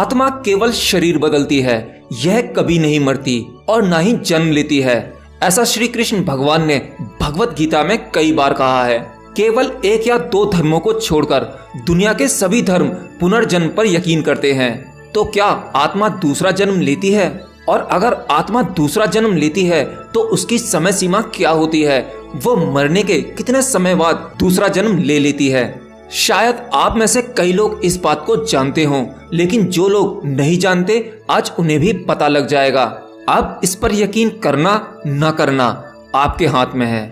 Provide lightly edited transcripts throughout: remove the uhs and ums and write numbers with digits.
आत्मा केवल शरीर बदलती है, यह कभी नहीं मरती और ना ही जन्म लेती है। ऐसा श्री कृष्ण भगवान ने भगवत गीता में कई बार कहा है। केवल एक या दो धर्मों को छोड़कर दुनिया के सभी धर्म पुनर्जन्म पर यकीन करते हैं। तो क्या आत्मा दूसरा जन्म लेती है? और अगर आत्मा दूसरा जन्म लेती है तो उसकी समय सीमा क्या होती है? वो मरने के कितने समय बाद दूसरा जन्म ले लेती है? शायद आप में से कई लोग इस बात को जानते हों, लेकिन जो लोग नहीं जानते आज उन्हें भी पता लग जाएगा। अब इस पर यकीन करना न करना आपके हाथ में है।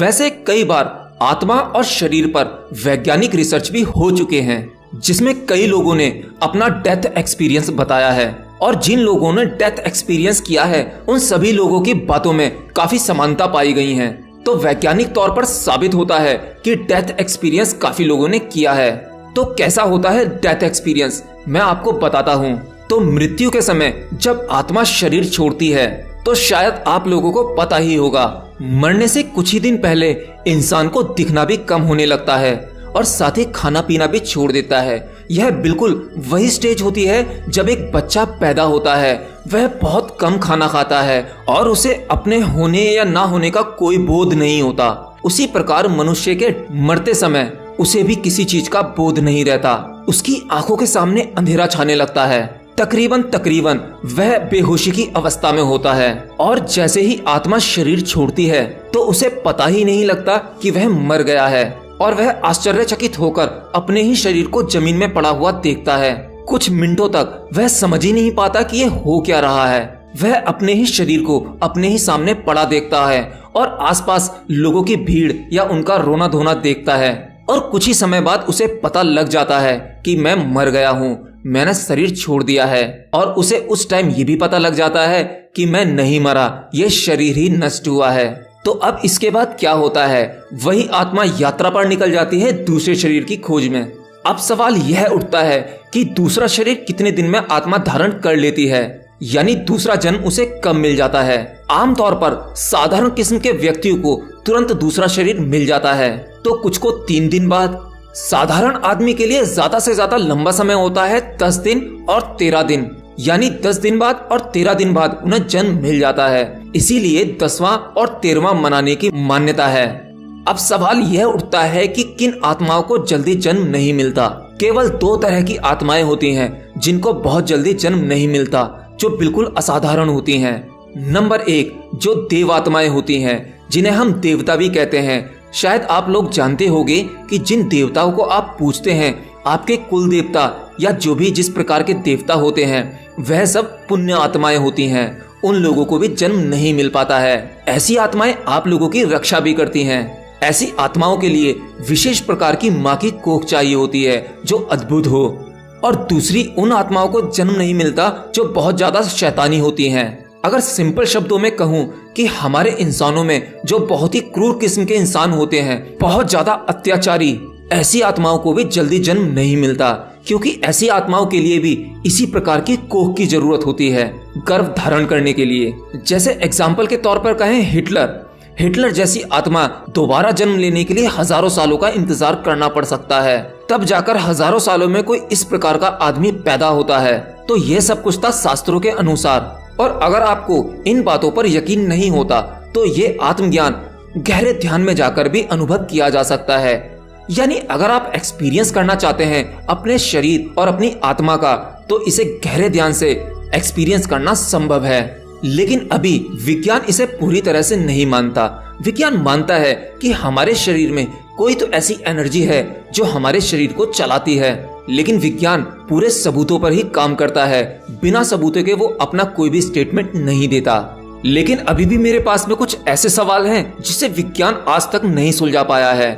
वैसे कई बार आत्मा और शरीर पर वैज्ञानिक रिसर्च भी हो चुके हैं, जिसमें कई लोगों ने अपना डेथ एक्सपीरियंस बताया है। और जिन लोगों ने डेथ एक्सपीरियंस किया है उन सभी लोगों की बातों में काफी समानता पाई गई है। तो वैज्ञानिक तौर पर साबित होता है कि डेथ एक्सपीरियंस काफी लोगों ने किया है। तो कैसा होता है डेथ एक्सपीरियंस, मैं आपको बताता हूँ। तो मृत्यु के समय जब आत्मा शरीर छोड़ती है तो शायद आप लोगों को पता ही होगा, मरने से कुछ ही दिन पहले इंसान को दिखना भी कम होने लगता है और साथ ही खाना पीना भी छोड़ देता है। यह बिल्कुल वही स्टेज होती है जब एक बच्चा पैदा होता है, वह बहुत कम खाना खाता है और उसे अपने होने या ना होने का कोई बोध नहीं होता। उसी प्रकार मनुष्य के मरते समय उसे भी किसी चीज का बोध नहीं रहता। उसकी आंखों के सामने अंधेरा छाने लगता है। तकरीबन वह बेहोशी की अवस्था में होता है और जैसे ही आत्मा शरीर छोड़ती है तो उसे पता ही नहीं लगता कि वह मर गया है और वह आश्चर्यचकित होकर अपने ही शरीर को जमीन में पड़ा हुआ देखता है। कुछ मिनटों तक वह समझ ही नहीं पाता कि यह हो क्या रहा है। वह अपने ही शरीर को अपने ही सामने पड़ा देखता है और आसपास लोगों की भीड़ या उनका रोना धोना देखता है। और कुछ ही समय बाद उसे पता लग जाता है कि मैं मर गया हूँ, मैंने शरीर छोड़ दिया है। और उसे उस टाइम ये भी पता लग जाता है कि मैं नहीं मरा, ये शरीर ही नष्ट हुआ है। तो अब इसके बाद क्या होता है? वही आत्मा यात्रा पर निकल जाती है दूसरे शरीर की खोज में। अब सवाल यह उठता है कि दूसरा शरीर कितने दिन में आत्मा धारण कर लेती है, यानी दूसरा जन्म उसे कब मिल जाता है? आमतौर पर साधारण किस्म के व्यक्तियों को तुरंत दूसरा शरीर मिल जाता है, तो कुछ को 3 दिन बाद। साधारण आदमी के लिए ज्यादा से ज्यादा लंबा समय होता है 10 दिन और 13 दिन, यानी 10 दिन बाद और 13 दिन बाद उन्हें जन्म मिल जाता है। इसीलिए 10वां और 13वां मनाने की मान्यता है। अब सवाल यह उठता है कि किन आत्माओं को जल्दी जन्म नहीं मिलता? केवल 2 तरह की आत्माएं होती हैं जिनको बहुत जल्दी जन्म नहीं मिलता, जो बिल्कुल असाधारण होती हैं। नंबर 1, जो देव आत्माएं होती हैं, जिन्हें हम देवता भी कहते हैं। शायद आप लोग जानते होंगे कि जिन देवताओं को आप पूजते हैं, आपके कुल देवता या जो भी जिस प्रकार के देवता होते हैं, वह सब पुण्य आत्माएं होती हैं। उन लोगों को भी जन्म नहीं मिल पाता है। ऐसी आत्माएं आप लोगों की रक्षा भी करती हैं। ऐसी आत्माओं के लिए विशेष प्रकार की माँ की कोख चाहिए होती है जो अद्भुत हो। और दूसरी उन आत्माओं को जन्म नहीं मिलता जो बहुत ज्यादा शैतानी होती हैं। अगर सिंपल शब्दों में कहूँ कि हमारे इंसानों में जो बहुत ही क्रूर किस्म के इंसान होते हैं, बहुत ज्यादा अत्याचारी, ऐसी आत्माओं को भी जल्दी जन्म नहीं मिलता, क्योंकि ऐसी आत्माओं के लिए भी इसी प्रकार की कोख की जरूरत होती है गर्भ धारण करने के लिए। जैसे एग्जाम्पल के तौर पर कहें हिटलर जैसी आत्मा दोबारा जन्म लेने के लिए हजारों सालों का इंतजार करना पड़ सकता है, तब जाकर हजारों सालों में कोई इस प्रकार का आदमी पैदा होता है। तो ये सब कुछ था शास्त्रों के अनुसार। और अगर आपको इन बातों पर यकीन नहीं होता तो ये आत्मज्ञान गहरे ध्यान में जाकर भी अनुभव किया जा सकता है। यानी अगर आप एक्सपीरियंस करना चाहते हैं अपने शरीर और अपनी आत्मा का, तो इसे गहरे ध्यान से एक्सपीरियंस करना संभव है। लेकिन अभी विज्ञान इसे पूरी तरह से नहीं मानता। विज्ञान मानता है कि हमारे शरीर में कोई तो ऐसी एनर्जी है जो हमारे शरीर को चलाती है, लेकिन विज्ञान पूरे सबूतों पर ही काम करता है। बिना सबूतों के वो अपना कोई भी स्टेटमेंट नहीं देता। लेकिन अभी भी मेरे पास में कुछ ऐसे सवाल हैं जिसे विज्ञान आज तक नहीं सुलझा पाया है।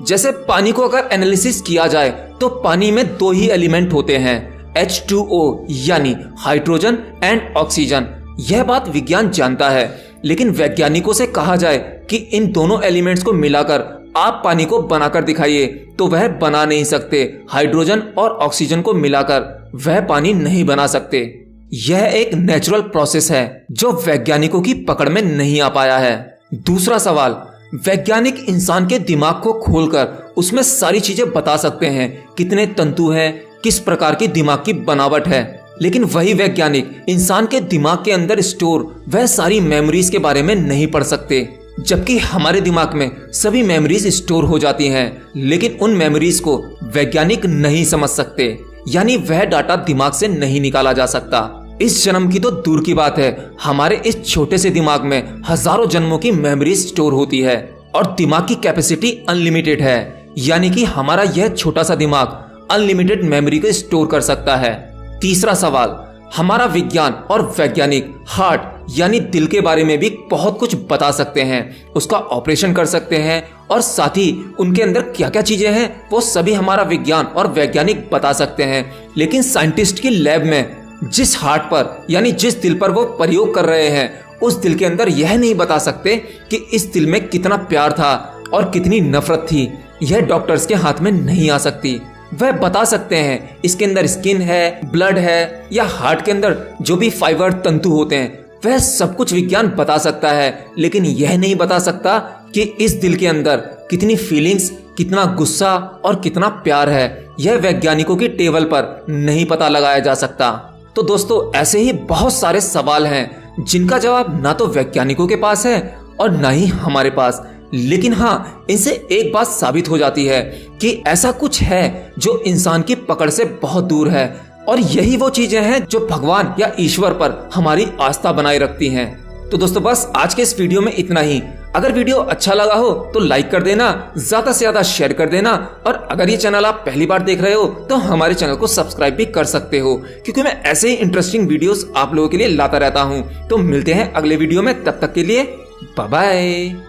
जैसे पानी को अगर एनालिसिस किया जाए तो पानी में 2 ही एलिमेंट होते हैं, H2O यानी हाइड्रोजन एंड ऑक्सीजन। यह बात विज्ञान जानता है, लेकिन वैज्ञानिकों से कहा जाए कि इन दोनों एलिमेंट्स को मिलाकर आप पानी को बनाकर दिखाइए तो वह बना नहीं सकते। हाइड्रोजन और ऑक्सीजन को मिलाकर वह पानी नहीं बना सकते। यह एक नेचुरल प्रोसेस है जो वैज्ञानिकों की पकड़ में नहीं आ पाया है। दूसरा सवाल, वैज्ञानिक इंसान के दिमाग को खोलकर उसमें सारी चीजें बता सकते हैं, कितने तंतु हैं, किस प्रकार की दिमाग की बनावट है। लेकिन वही वैज्ञानिक इंसान के दिमाग के अंदर स्टोर वह सारी मेमोरीज के बारे में नहीं पढ़ सकते, जबकि हमारे दिमाग में सभी मेमोरीज स्टोर हो जाती हैं, लेकिन उन मेमोरीज को वैज्ञानिक नहीं समझ सकते, यानी वह डाटा दिमाग से नहीं निकाला जा सकता। इस जन्म की तो दूर की बात है, हमारे इस छोटे से दिमाग में हजारों जन्मों की मेमोरीज स्टोर होती है और दिमाग की कैपेसिटी अनलिमिटेड है, यानी कि हमारा यह छोटा सा दिमाग अनलिमिटेड मेमोरी को स्टोर कर सकता है। तीसरा सवाल, हमारा विज्ञान और वैज्ञानिक हार्ट यानी दिल के बारे में भी बहुत कुछ बता सकते हैं, उसका ऑपरेशन कर सकते हैं और साथ ही उनके अंदर क्या क्या चीजें हैं वो सभी हमारा विज्ञान और वैज्ञानिक बता सकते हैं, लेकिन साइंटिस्ट की लैब में जिस हार्ट पर यानी जिस दिल पर वो प्रयोग कर रहे हैं उस दिल के अंदर यह नहीं बता सकते कि इस दिल में कितना प्यार था और कितनी नफरत थी, यह डॉक्टर्स के हाथ में नहीं आ सकती। वह बता सकते हैं इसके अंदर स्किन है, ब्लड है, या हार्ट के अंदर जो भी फाइबर तंतु होते हैं, वह सब कुछ विज्ञान बता सकता है, लेकिन यह नहीं बता सकता कि इस दिल के अंदर कितनी फीलिंग्स, कितना गुस्सा और कितना प्यार है। यह वैज्ञानिकों की टेबल पर नहीं पता लगाया जा सकता। तो दोस्तों, ऐसे ही बहुत सारे सवाल हैं जिनका जवाब ना तो वैज्ञानिकों के पास है और ना ही हमारे पास, लेकिन हाँ, इनसे एक बात साबित हो जाती है कि ऐसा कुछ है जो इंसान की पकड़ से बहुत दूर है, और यही वो चीजें हैं जो भगवान या ईश्वर पर हमारी आस्था बनाए रखती हैं। तो दोस्तों, बस आज के इस वीडियो में इतना ही। अगर वीडियो अच्छा लगा हो तो लाइक कर देना, ज्यादा से ज्यादा शेयर कर देना, और अगर ये चैनल आप पहली बार देख रहे हो तो हमारे चैनल को सब्सक्राइब भी कर सकते हो, क्योंकि मैं ऐसे ही इंटरेस्टिंग वीडियोस आप लोगों के लिए लाता रहता हूँ। तो मिलते हैं अगले वीडियो में, तब तक के लिए बाय बाय।